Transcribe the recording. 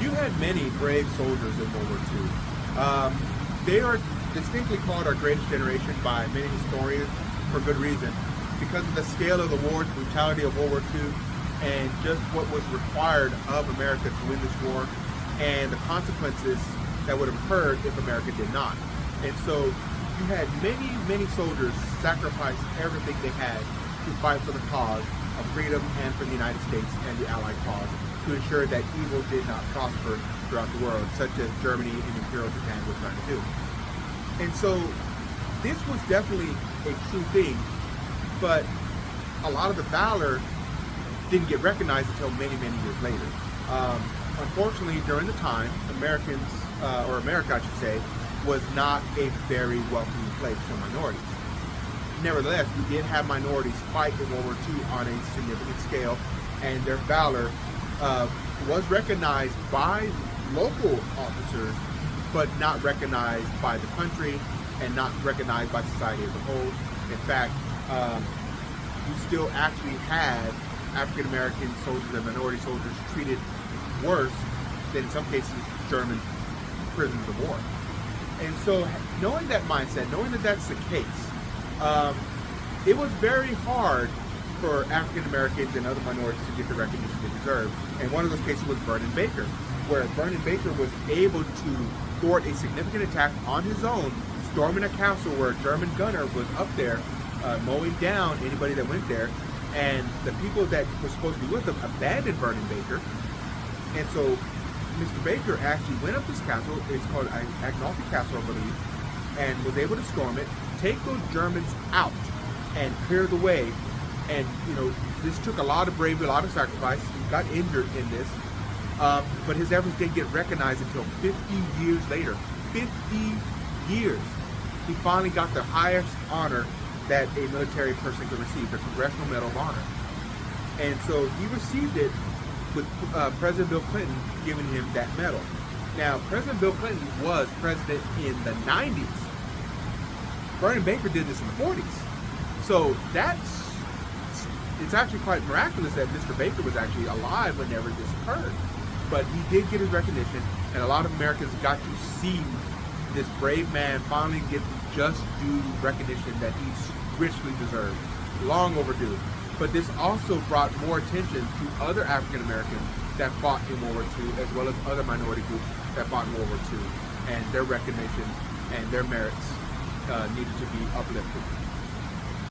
You had many brave soldiers in World War II. They are distinctly called our greatest generation by many historians for good reason, because of the scale of the war, the brutality of World War II, and just what was required of America to win this war, and the consequences that would have occurred if America did not. And so you had many, many soldiers sacrifice everything they had to fight for the cause of freedom and for the United States and the Allied cause, to ensure that evil did not prosper throughout the world, such as Germany and Imperial Japan were trying to do. And so this was definitely a true thing, but a lot of the valor didn't get recognized until many, many years later. Unfortunately, during the time, Americans, or America I should say, was not a very welcoming place for minorities. Nevertheless, we did have minorities fight in World War II on a significant scale, and their valor was recognized by local officers, but not recognized by the country and not recognized by society as a whole. In fact, you still actually had African American soldiers and minority soldiers treated worse than, in some cases, German prisoners of war. And so, knowing that mindset, knowing that that's the case, it was very hard for African Americans and other minorities to get the recognition they deserved. And one of those cases was Vernon Baker, where Vernon Baker was able to thwart a significant attack on his own, storming a castle where a German gunner was up there mowing down anybody that went there. And the people that were supposed to be with him abandoned Vernon Baker. And so Mr. Baker actually went up this castle, it's called Aghinolfi Castle, I believe, and was able to storm it, take those Germans out, and clear the way. And, you know, this took a lot of bravery, a lot of sacrifice. He got injured in this, but his efforts didn't get recognized until 50 years later. 50 years. He finally got the highest honor that a military person could receive, the Congressional Medal of Honor. And so he received it with President Bill Clinton giving him that medal. Now, President Bill Clinton was president in the 90s. Vernon Baker did this in the 40s. So it's actually quite miraculous that Mr. Baker was actually alive whenever this occurred. But he did get his recognition, and a lot of Americans got to see this brave man finally get just due recognition that he richly deserved, long overdue. But this also brought more attention to other African Americans that fought in World War II, as well as other minority groups that fought in World War II, and their recognition and their merits needed to be uplifted.